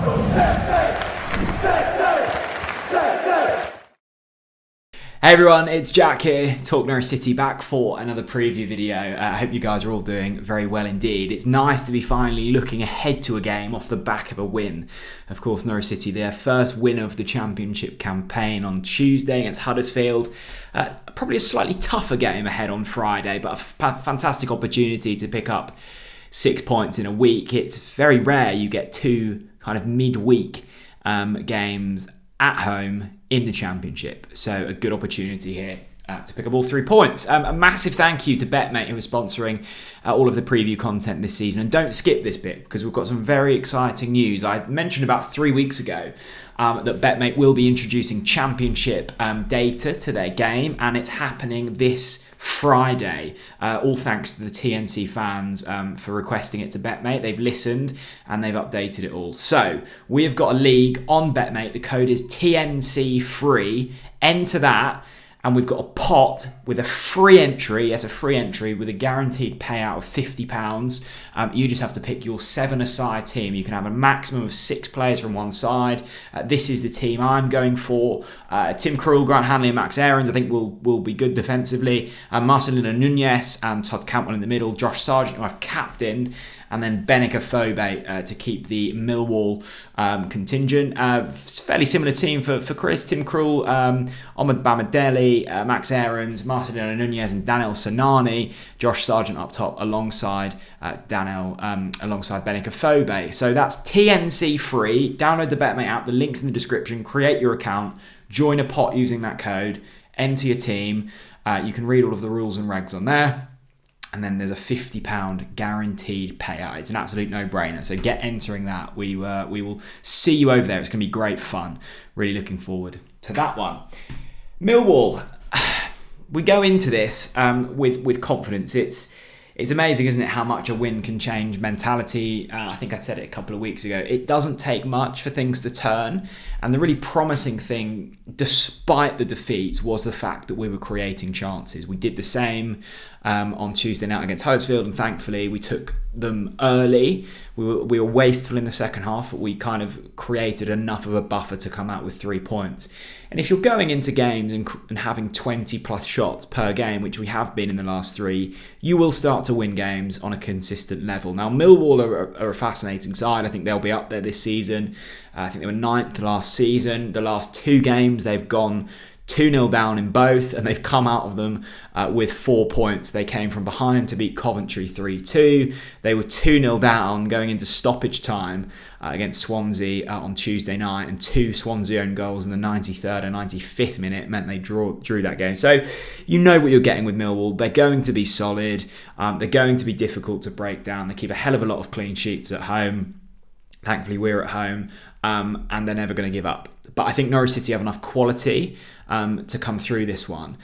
Hey everyone, it's Jack here, Norwich City, back for another preview video. I hope you guys are all doing very well indeed. It's nice to be finally looking ahead to a game off the back of a win. Of course, Norwich City, their first win of the Championship campaign on Tuesday against Huddersfield. Probably a slightly tougher game ahead on Friday, but a fantastic opportunity to pick up 6 points in a week. It's very rare you get two kind of midweek games at home in the Championship, so a good opportunity here to pick up all 3 points. A massive thank you to BetMate, who is sponsoring all of the preview content this season, and don't skip this bit because we've got some very exciting news. I mentioned about 3 weeks ago that BetMate will be introducing Championship data to their game, and it's happening this Friday. All thanks to the TNC fans for requesting it to BetMate. They've listened and they've updated it all. So we have got a league on BetMate. The code is TNC3. Enter that, and we've got a pot with a free entry. Yes, a free entry with a guaranteed payout of £50. You just have to pick your 7-a-side team. You can have a maximum of 6 players from one side. This is the team I'm going for. Tim Krul, Grant Hanley and Max Aarons I think will be good defensively. Marcelino Nunez and Todd Cantwell in the middle. Josh Sargent, who I've captained. And then Benica Fobe to keep the Millwall contingent. Fairly similar team for Chris. Tim Krul, Omid Bamadeli, Max Aarons, Marcelino Nunez and Daniel Sanani. Josh Sargent up top alongside alongside Benica Fobe. So that's TNC free. Download the BetMate app. The link's in the description. Create your account. Join a pot using that code. Enter your team. You can read all of the rules and regs on there. And then there's a £50 guaranteed payout. It's an absolute no-brainer. So get entering that. We will see you over there. It's going to be great fun. Really looking forward to that one. Millwall. We go into this with confidence. It's amazing, isn't it, how much a win can change mentality. I think I said it a couple of weeks ago. It doesn't take much for things to turn. And the really promising thing, despite the defeats, was the fact that we were creating chances. We did the same on Tuesday night against Huddersfield, and thankfully we took them early. We were wasteful in the second half, but we kind of created enough of a buffer to come out with 3 points. And if you're going into games and having 20 plus shots per game, which we have been in the last 3, you will start to win games on a consistent level. Now, Millwall are a fascinating side. I think they'll be up there this season. I think they were 9th last season. The last 2 games, they've gone 2-0 down in both, and they've come out of them with 4 points. They came from behind to beat Coventry 3-2. They were 2-0 down going into stoppage time against Swansea on Tuesday night, and 2 Swansea own goals in the 93rd and 95th minute meant they drew that game. So you know what you're getting with Millwall. They're going to be solid. They're going to be difficult to break down. They keep a hell of a lot of clean sheets at home. Thankfully, we're at home, and they're never going to give up. But I think Norwich City have enough quality to come through this one.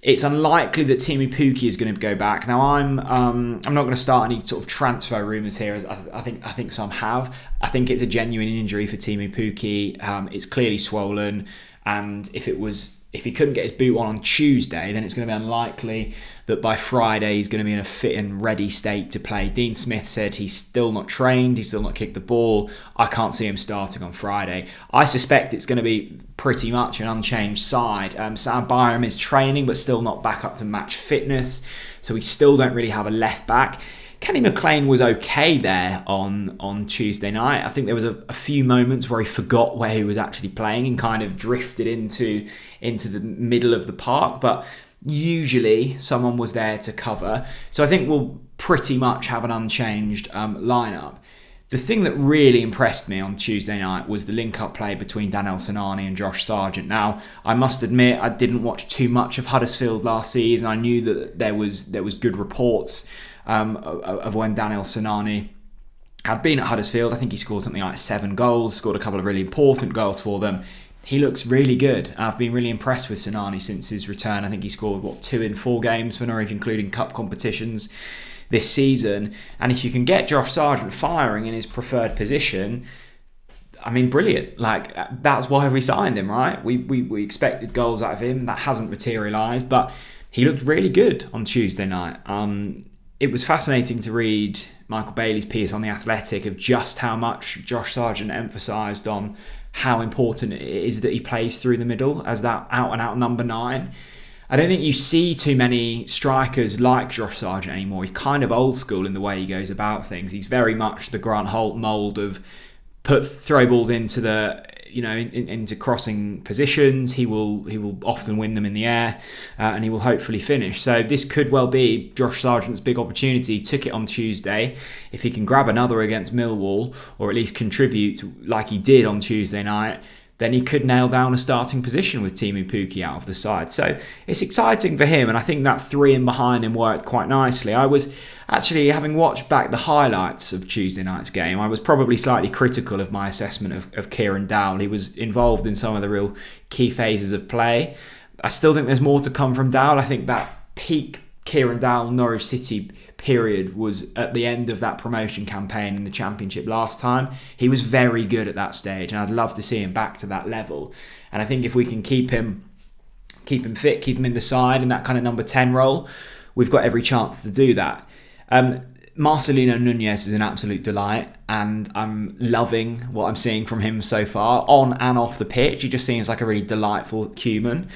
It's unlikely that Timu Pukki is going to go back. Now, I'm not going to start any sort of transfer rumours here, as I think some have. I think it's a genuine injury for Timu Pukki. It's clearly swollen, and if he couldn't get his boot on Tuesday, then it's going to be unlikely that by Friday he's going to be in a fit and ready state to play. Dean Smith said he's still not trained, he's still not kicked the ball. I can't see him starting on Friday. I suspect it's going to be pretty much an unchanged side. Sam Byram is training but still not back up to match fitness, so we still don't really have a left back. Kenny McLean was okay there on Tuesday night. I think there was a few moments where he forgot where he was actually playing and kind of drifted into the middle of the park, but usually someone was there to cover. So I think we'll pretty much have an unchanged lineup. The thing that really impressed me on Tuesday night was the link-up play between Daniel Sanani and Josh Sargent. Now, I must admit, I didn't watch too much of Huddersfield last season. I knew that there was good reports of when Daniel Sanani had been at Huddersfield. I think he scored something like 7 goals, scored a couple of really important goals for them. He looks really good. I've been really impressed with Sanani since his return. I think he scored, 2 in 4 games for Norwich, including cup competitions this season. And if you can get Josh Sargent firing in his preferred position, I mean, brilliant. That's why we signed him, right? We expected goals out of him. That hasn't materialised, but he looked really good on Tuesday night. It was fascinating to read Michael Bailey's piece on The Athletic of just how much Josh Sargent emphasised on how important it is that he plays through the middle as that out-and-out number 9. I don't think you see too many strikers like Josh Sargent anymore. He's kind of old school in the way he goes about things. He's very much the Grant Holt mould of throw balls into the into crossing positions. He will often win them in the air, and he will hopefully finish. So this could well be Josh Sargent's big opportunity. He took it on Tuesday. If he can grab another against Millwall, or at least contribute like he did on Tuesday night, then he could nail down a starting position with Timu Pukki out of the side. So it's exciting for him, and I think that 3 in behind him worked quite nicely. I was actually, having watched back the highlights of Tuesday night's game, I was probably slightly critical of my assessment of Kieran Dowell. He was involved in some of the real key phases of play. I still think there's more to come from Dowell. I think that peak Kieran Dowell Norwich City period was at the end of that promotion campaign in the Championship last time. He was very good at that stage, and I'd love to see him back to that level. And I think if we can keep him fit, keep him in the side in that kind of number 10 role, we've got every chance to do that. Marcelino Nunez is an absolute delight, and I'm loving what I'm seeing from him so far on and off the pitch. He just seems like a really delightful human.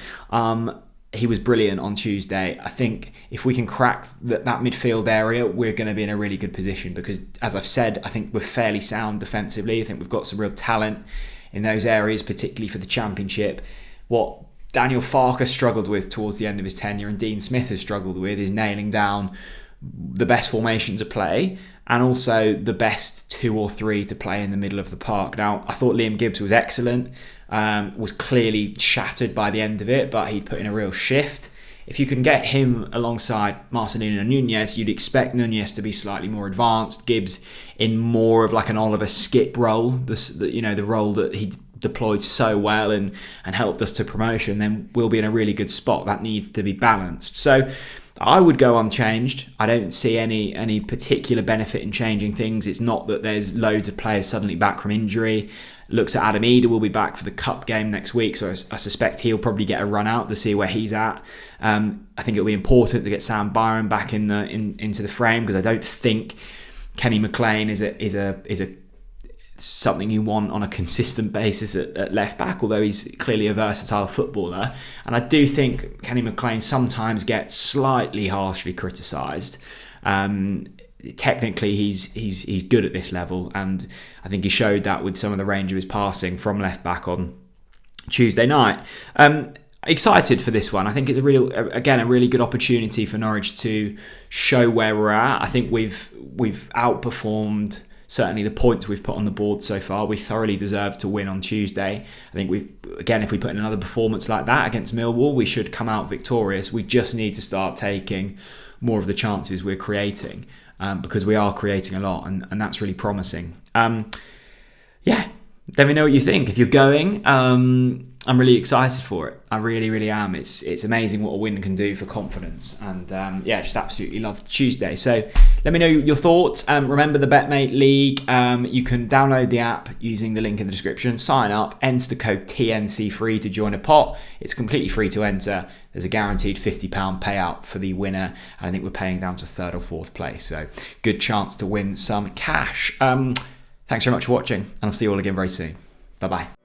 He was brilliant on Tuesday. I think if we can crack that midfield area, we're going to be in a really good position because, as I've said, I think we're fairly sound defensively. I think we've got some real talent in those areas, particularly for the Championship. What Daniel Farke struggled with towards the end of his tenure and Dean Smith has struggled with is nailing down the best formation to play and also the best 2 or 3 to play in the middle of the park. Now, I thought Liam Gibbs was excellent. Was clearly shattered by the end of it, but he put in a real shift. If you can get him alongside Marcelino Nunez, you'd expect Nunez to be slightly more advanced, Gibbs in more of like an Oliver Skip role, the role that he deployed so well and helped us to promotion, then we'll be in a really good spot. That needs to be balanced. So I would go unchanged. I don't see any particular benefit in changing things. It's not that there's loads of players suddenly back from injury. Looks at Adam Eder will be back for the Cup game next week, so I suspect he'll probably get a run out to see where he's at. I think it'll be important to get Sam Byron back into the frame because I don't think Kenny McLean is a something you want on a consistent basis at left back, although he's clearly a versatile footballer. And I do think Kenny McLean sometimes gets slightly harshly criticised. Technically, he's good at this level, and I think he showed that with some of the range of his passing from left back on Tuesday night. Excited for this one. I think it's a really good opportunity for Norwich to show where we're at. I think we've outperformed certainly the points we've put on the board so far. We thoroughly deserve to win on Tuesday. I think if we put in another performance like that against Millwall, we should come out victorious. We just need to start taking more of the chances we're creating. Because we are creating a lot, and that's really promising. Let me know what you think. If you're going, I'm really excited for it. I really, really am. It's amazing what a win can do for confidence, and just absolutely love Tuesday. So let me know your thoughts. Remember the BetMate League. You can download the app using the link in the description. Sign up, enter the code TNC3 to join a pot. It's completely free to enter. There's a guaranteed £50 payout for the winner, and I think we're paying down to 3rd or 4th place. So good chance to win some cash. Thanks very much for watching, and I'll see you all again very soon. Bye-bye.